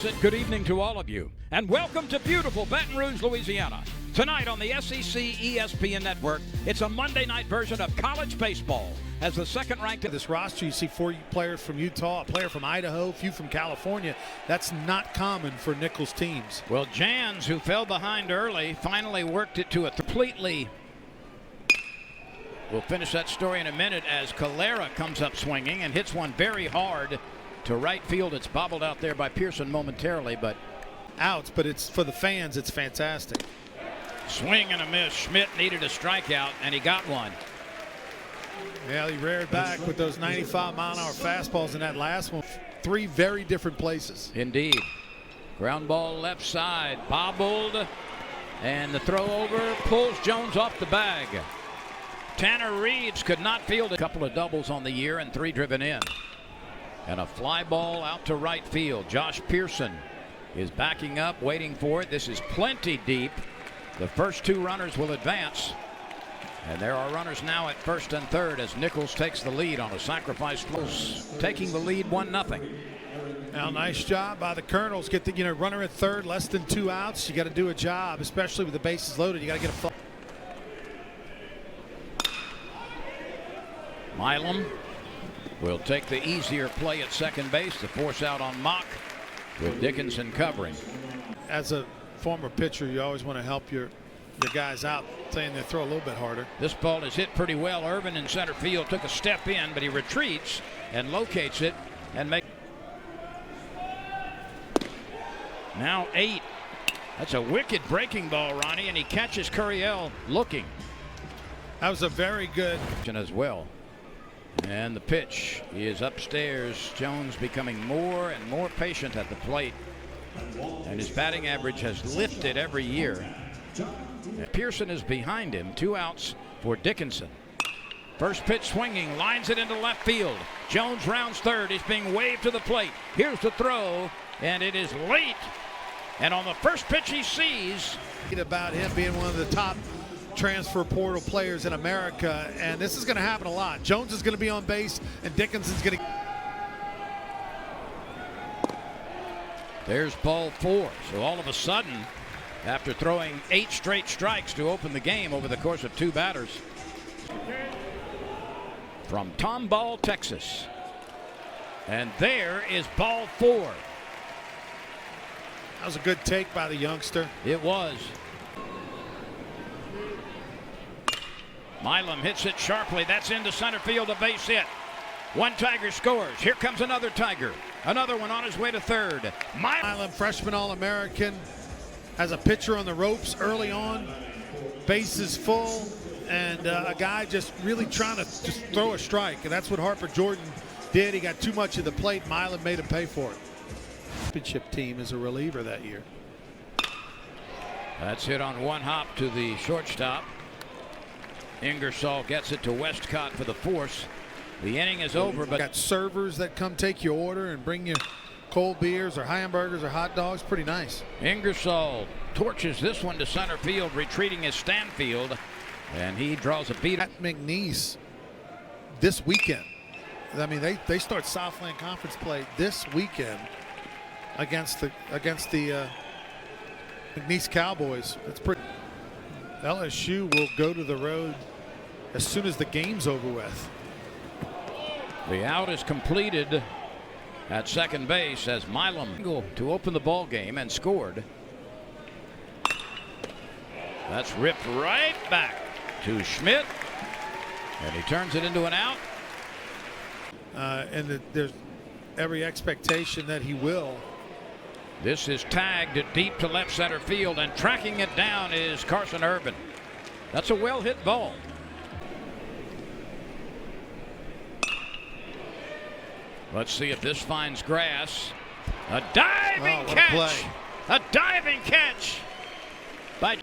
Good evening to all of you, and welcome to beautiful Baton Rouge, Louisiana. Tonight on the SEC ESPN Network, it's a Monday night version of college baseball. As the second-ranked this roster, you see 4 players from Utah, a player from Idaho, a few from California. That's not common for Nicholls teams. Well, Jans, who fell behind early, finally worked it to a completely. We'll finish that story in a minute as Calera comes up swinging and hits one very hard to right field. It's bobbled out there by Pearson momentarily, but outs, but it's for the fans, it's fantastic. Swing and a miss. Schmidt needed a strikeout, and he got one. Yeah, he reared back with those 95-mile-an-hour fastballs in that last one. 3 very different places. Indeed. Ground ball left side, bobbled, and the throw over pulls Jones off the bag. Tanner Reeves could not field a couple of doubles on the year and 3 driven in. And a fly ball out to right field. Josh Pearson is backing up, waiting for it. This is plenty deep. The first 2 runners will advance. And there are runners now at first and third as Nicholls takes the lead on a sacrifice throw, taking the lead 1-0. Now, nice job by the Colonels. Get the runner at third, less than 2 outs. You got to do a job, especially with the bases loaded. You got to get a fly. Milam will take the easier play at second base to force out on Mock with Dickinson covering. As a former pitcher, you always want to help your guys out, saying they throw a little bit harder. This ball is hit pretty well. Irvin in center field took a step in, but he retreats and locates it and makes. Now 8. That's a wicked breaking ball, Ronnie, and he catches Curiel looking. That was a very good as well. And the pitch is upstairs. Jones becoming more and more patient at the plate, and his batting average has lifted every year. Pearson is behind him. 2 outs for Dickinson. First pitch swinging, lines it into left field. Jones rounds third. He's being waved to the plate. Here's the throw, and it is late. And on the first pitch he sees. About him being one of the top transfer portal players in America, and this is going to happen a lot. Jones is going to be on base, and Dickinson's going to. There's ball 4. So all of a sudden, after throwing 8 straight strikes to open the game over the course of 2 batters. From Tomball, Texas. And there is ball 4. That was a good take by the youngster. It was. Milam hits it sharply. That's into center field, a base hit. 1 Tiger scores. Here comes another Tiger. Another one on his way to third. Milam, freshman All-American, has a pitcher on the ropes early on. Bases full, and a guy just really trying to just throw a strike, and that's what Harper Jordan did. He got too much of the plate. Milam made him pay for it. Championship team as a reliever that year. That's hit on 1 hop to the shortstop. Ingersoll gets it to Westcott for the force. The inning is over, but got servers that come take your order and bring you cold beers or hamburgers or hot dogs. Pretty nice. Ingersoll torches this one to center field, retreating is Stanfield, and he draws a beat. At McNeese this weekend. I mean, they start Southland Conference play this weekend against the McNeese Cowboys. It's pretty. LSU will go to the road as soon as the game's over with. The out is completed at second base as Milam to open the ball game and scored. That's ripped right back to Schmidt, and he turns it into an out. There's every expectation that he will. This is tagged deep to left center field, and tracking it down is Carson Urban. That's a well-hit ball. Let's see if this finds grass. A diving catch! A diving catch! By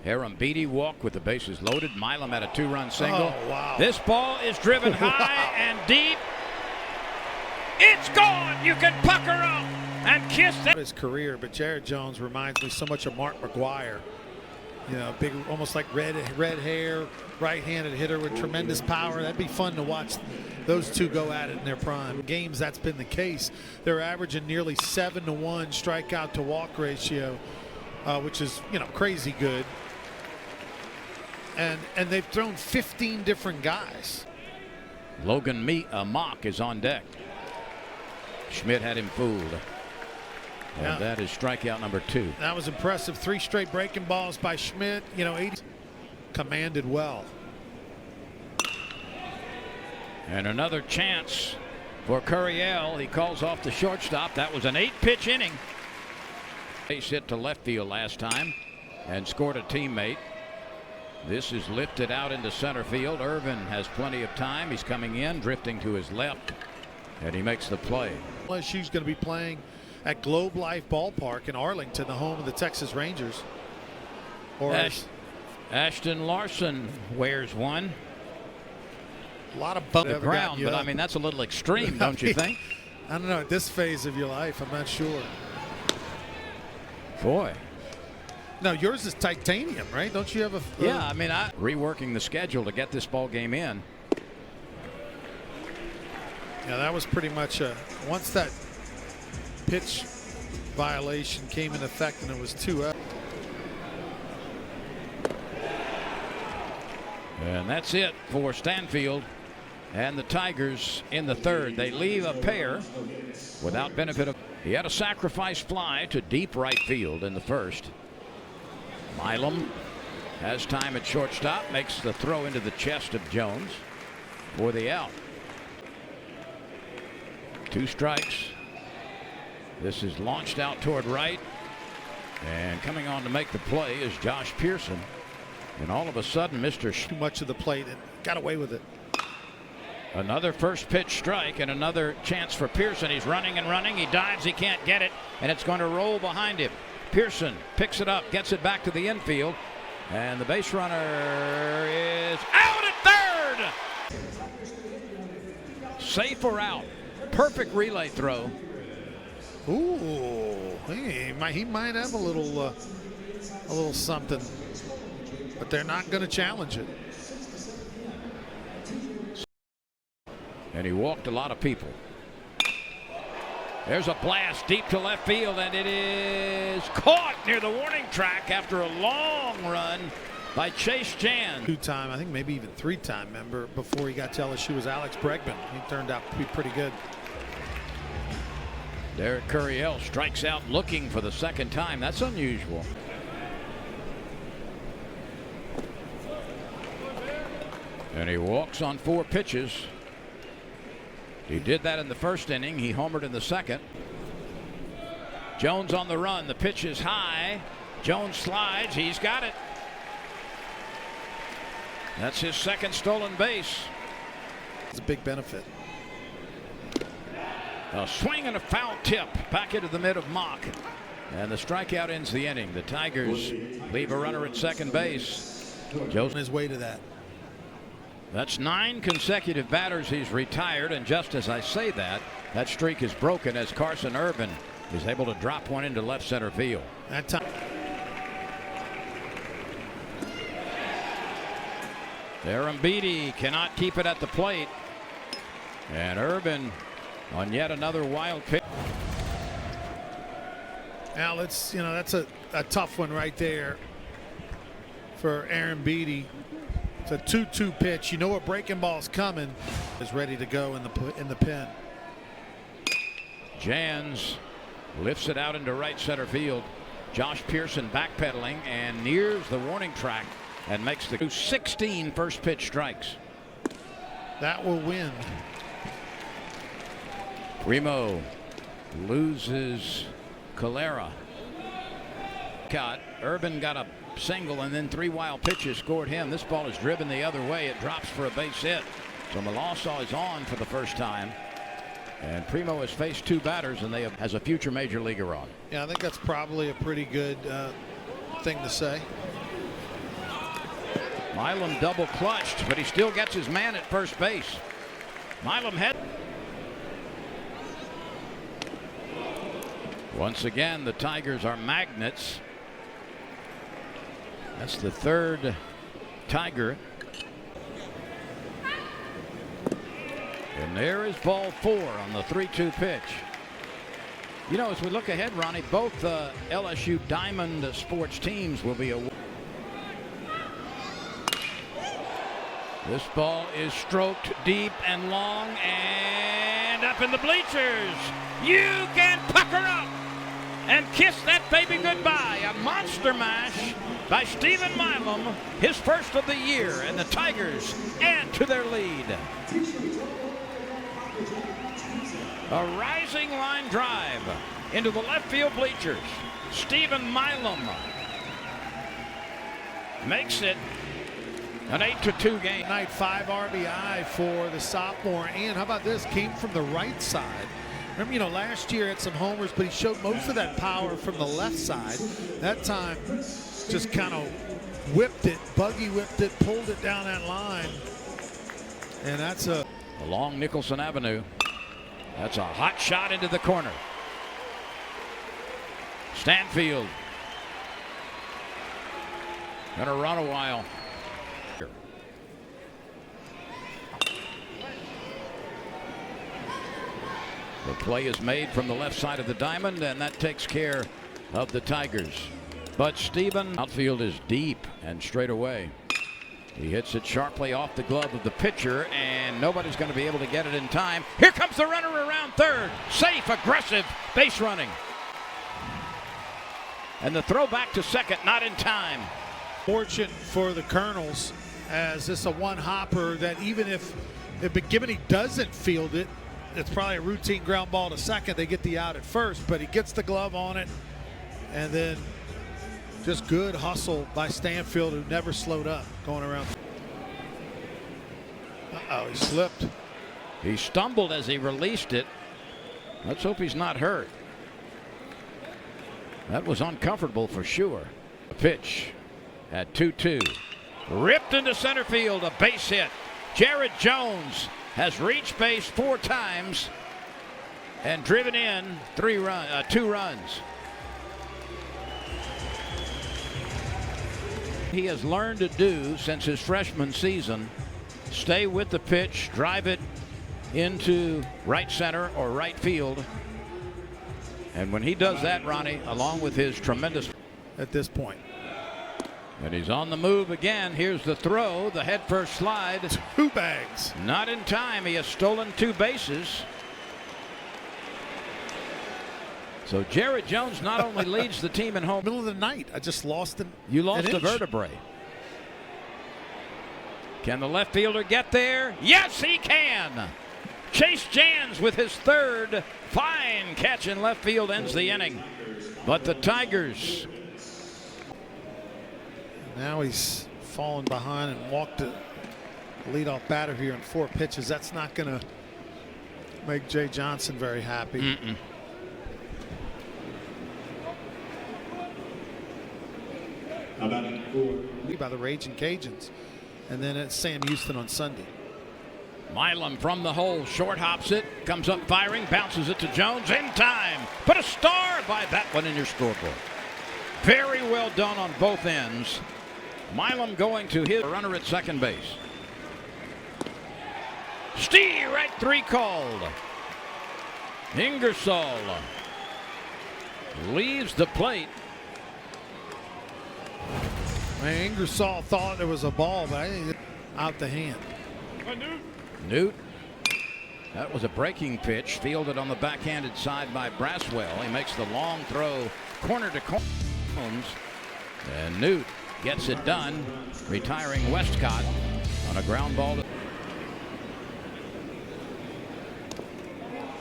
Aram Beatty walk with the bases loaded. Milam had a 2-run single. Oh, wow. This ball is driven high and deep. It's gone! You can pucker up and kiss that. His career, but Jared Jones reminds me so much of Mark McGuire. You know, big, almost like red hair, right-handed hitter with tremendous power. That'd be fun to watch those two go at it in their prime. Games that's been the case. They're averaging nearly 7-to-1 strikeout to walk ratio, which is, you know, crazy good. And they've thrown 15 different guys. Logan Mock is on deck. Schmidt had him fooled. And that is strikeout number 2. That was impressive. 3 straight breaking balls by Schmidt. You know, 80 commanded well. And another chance for Curriel. He calls off the shortstop. That was an 8-pitch inning. Base hit to left field last time and scored a teammate. This is lifted out into center field. Irvin has plenty of time. He's coming in, drifting to his left, and he makes the play. LSU's going to be playing at Globe Life Ballpark in Arlington, the home of the Texas Rangers. Ashton Larson wears one. A lot of bump the ground, but I mean, that's a little extreme, don't you think? I don't know. At this phase of your life, I'm not sure. Boy. No, yours is titanium, right? Don't you have a? Yeah, I mean, reworking the schedule to get this ball game in. Yeah, that was pretty much once that pitch violation came in effect and it was 2-0. And that's it for Stanfield and the Tigers in the third. They leave a pair without benefit of. He had a sacrifice fly to deep right field in the first. Milam has time at shortstop, makes the throw into the chest of Jones for the out. 2 strikes. This is launched out toward right, and coming on to make the play is Josh Pearson. And all of a sudden, too much of the plate and got away with it. Another first pitch strike and another chance for Pearson. He's running and running. He dives. He can't get it, and it's going to roll behind him. Pearson picks it up, gets it back to the infield, and the base runner is out at third. Safe or out. Perfect relay throw. Ooh, he might have a little something, but they're not going to challenge it. And he walked a lot of people. There's a blast deep to left field, and it is caught near the warning track after a long run by Chase Jan. 2-time, I think maybe even 3-time member before he got to LSU was Alex Bregman. He turned out to be pretty good. Derek Curriel strikes out looking for the second time. That's unusual. And he walks on 4 pitches. He did that in the first inning. He homered in the second. Jones on the run. The pitch is high. Jones slides. He's got it. That's his second stolen base. It's a big benefit. A swing and a foul tip back into the mid of Mock. And the strikeout ends the inning. The Tigers leave a runner at second base. Joe's on his way to that. That's 9 consecutive batters he's retired, and just as I say that, that streak is broken as Carson Irvin is able to drop one into left center field. That time. Arambidi cannot keep it at the plate, and Irvin on yet another wild pitch. Now that's a tough one right there for Arambidi. It's a 2-2 pitch. You know a breaking ball's coming. Is ready to go in the pen. Jans lifts it out into right center field. Josh Pearson backpedaling and nears the warning track and makes the 16 first pitch strikes. That will win. Primo loses Calera. Cut. Urban got a single, and then 3 wild pitches scored him. This ball is driven the other way. It drops for a base hit. So Malasaw is on for the first time. And Primo has faced 2 batters, and they has a future major leaguer on. Yeah, I think that's probably a pretty good thing to say. Milam double clutched, but he still gets his man at first base. Milam head. Once again, the Tigers are magnets. That's the third Tiger. And there is ball 4 on the 3-2 pitch. You know, as we look ahead, Ronnie, both LSU Diamond sports teams will be awarded. This ball is stroked deep and long and up in the bleachers. You can pucker up and kiss that baby goodbye. A monster mash by Stephen Milam, his first of the year, and the Tigers add to their lead. A rising line drive into the left field bleachers. Stephen Milam makes it an 8-2 game. Night 5 RBI for the sophomore, and how about this? Came from the right side. Remember, you know, last year had some homers, but he showed most of that power from the left side. That time, just kind of whipped it, buggy whipped it, pulled it down that line, and that's along Nicholson Avenue. That's a hot shot into the corner. Stanfield gonna run a while. The play is made from the left side of the diamond, and that takes care of the Tigers. But Stephen, outfield is deep and straight away. He hits it sharply off the glove of the pitcher, and nobody's going to be able to get it in time. Here comes the runner around third. Safe, aggressive base running. And the throw back to second, not in time. Fortunate for the Colonels, as this is a one-hopper that even if McGivney doesn't field it, it's probably a routine ground ball to second. They get the out at first, but he gets the glove on it, and then just good hustle by Stanfield, who never slowed up going around. Uh-oh, he slipped. He stumbled as he released it. Let's hope he's not hurt. That was uncomfortable for sure. A pitch at 2-2. Ripped into center field, a base hit. Jared Jones has reached base 4 times and driven in 2 runs. He has learned to do since his freshman season. Stay with the pitch, drive it into right center or right field. And when he does that, Ronnie, along with his tremendous at this point. And he's on the move again. Here's the throw, the head first slide. 2 bags. Not in time. He has stolen 2 bases. So Jared Jones not only leads the team in home. Middle of the night, I just lost him. You lost a vertebrae. Can the left fielder get there? Yes, he can. Chase Jans with his 3rd fine catch in left field ends the inning. But the Tigers. Now he's fallen behind and walked a leadoff batter here in 4 pitches. That's not going to make Jay Johnson very happy. By the Raging Cajuns, and then it's Sam Houston on Sunday. Milam from the hole, short hops it, comes up firing, bounces it to Jones in time. Put a star by that one in your scoreboard. Very well done on both ends. Milam going to his runner at second base. Right 3 called. Ingersoll leaves the plate. Ingersoll thought it was a ball, but I think it's out the hand. Newt. That was a breaking pitch, fielded on the backhanded side by Braswell. He makes the long throw corner to corner. And Newt gets it done, retiring Westcott on a ground ball.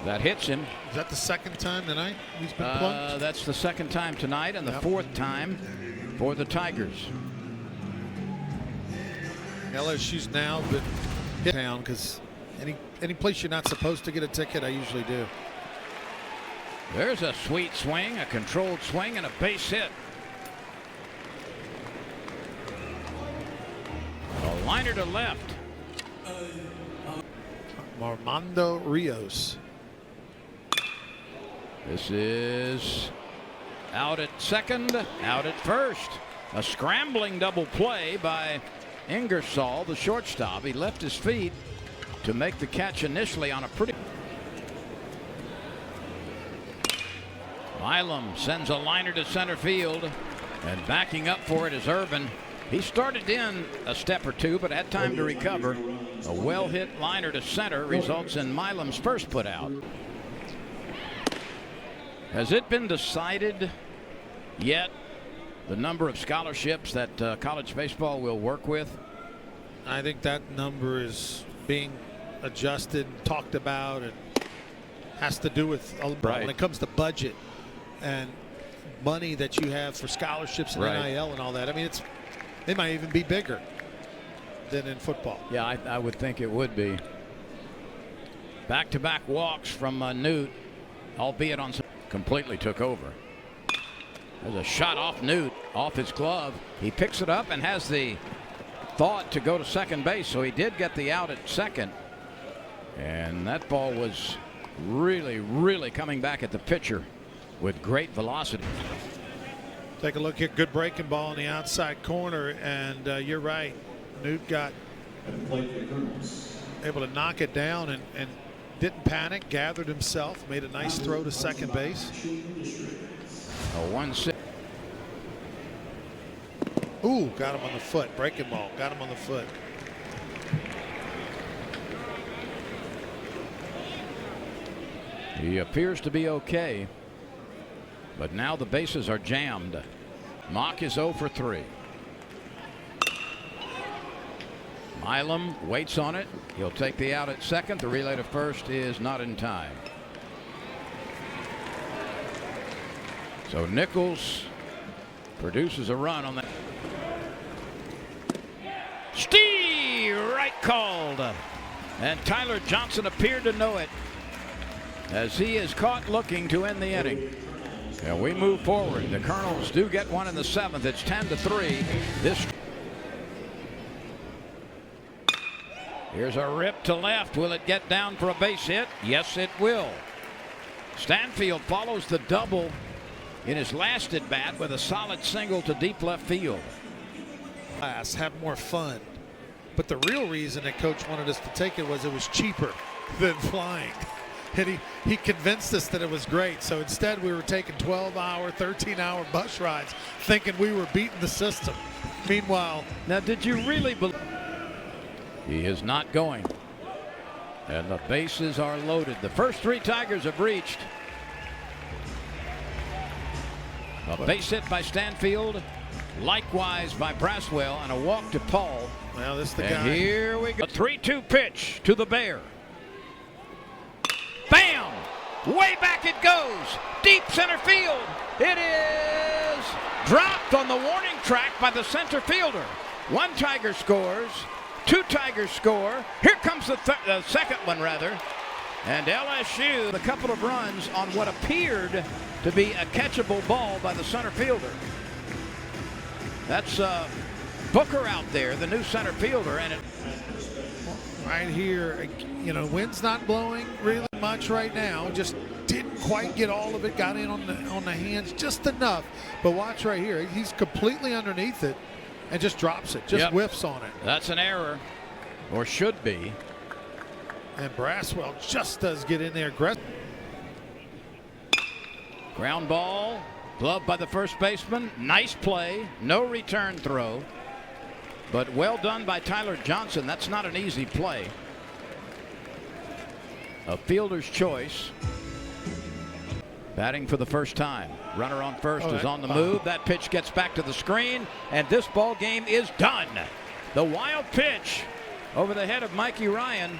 That hits him. Is that the 2nd time tonight he's been plunked? That's the 2nd time tonight, and the 4th time for the Tigers. LSU's now been hit down because any place you're not supposed to get a ticket, I usually do. There's a sweet swing, a controlled swing, and a base hit. A liner to left. Armando Rios. This is out at second, out at first. A scrambling double play by Ingersoll, the shortstop. He left his feet to make the catch initially on a pretty. Milam sends a liner to center field, and backing up for it is Irvin. He started in a step or two, but had time to recover. A well-hit liner to center results in Milam's first put out. Has it been decided yet the number of scholarships that college baseball will work with? I think that number is being adjusted, talked about, and has to do with when it comes to budget and money that you have for scholarships and NIL and all that. I mean, they might even be bigger than in football. Yeah, I would think it would be. Back-to-back walks from Newt, albeit on some. Completely took over. There's a shot off Newt, off his glove. He picks it up and has the thought to go to second base, so he did get the out at second. And that ball was really coming back at the pitcher with great velocity. Take a look here. Good breaking ball in the outside corner, and you're right. Newt got able to knock it down and didn't panic, gathered himself, made a nice throw to second base. A 1-6. Ooh, got him on the foot. Breaking ball, got him on the foot. He appears to be okay, but now the bases are jammed. Mock is 0 for 3. Milam waits on it. He'll take the out at second. The relay to first is not in time. So Nicholls produces a run on that. Right called. And Tyler Johnson appeared to know it, as he is caught looking to end the inning. And we move forward. The Colonels do get one in the 7th. It's 10-3. Here's a rip to left. Will it get down for a base hit? Yes, it will. Stanfield follows the double in his last at bat with a solid single to deep left field. Have more fun. But the real reason that coach wanted us to take it was cheaper than flying. And he convinced us that it was great. So instead we were taking 12-hour, 13-hour bus rides thinking we were beating the system. Meanwhile, now did you really believe? He is not going. And the bases are loaded. The first 3 Tigers have reached. A base hit by Stanfield, likewise by Braswell, and a walk to Paul. Well, this is the and guy. Here we go. A 3-2 pitch to the Bear. Bam! Way back it goes. Deep center field. It is dropped on the warning track by the center fielder. 1 Tiger scores. 2 Tigers score. Here comes the second one, rather. And LSU, a couple of runs on what appeared to be a catchable ball by the center fielder. That's Booker out there, the new center fielder, and it. Right here, you know, wind's not blowing really much right now. Just didn't quite get all of it. Got in on the hands just enough. But watch right here. He's completely underneath it and just drops it. Just whiffs on it. That's an error, or should be. And Braswell just does get in there aggressive. Ground ball, gloved by the first baseman. Nice play, no return throw, but well done by Tyler Johnson. That's not an easy play. A fielder's choice. Batting for the first time. Runner on first is on the move. That pitch gets back to the screen, and this ball game is done. The wild pitch over the head of Mikey Ryan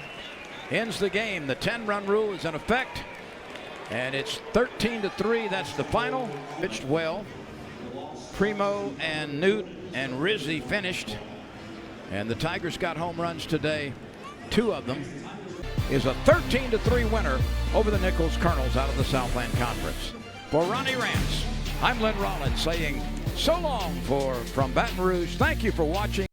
ends the game. The 10-run rule is in effect, and it's 13-3. That's the final. Pitched well. Primo and Newt and Rizzi finished, and the Tigers got home runs today. 2 of them. Is a 13-3 winner over the Nicholls Colonels out of the Southland Conference. For Ronnie Rance, I'm Len Rollins saying so long from Baton Rouge. Thank you for watching.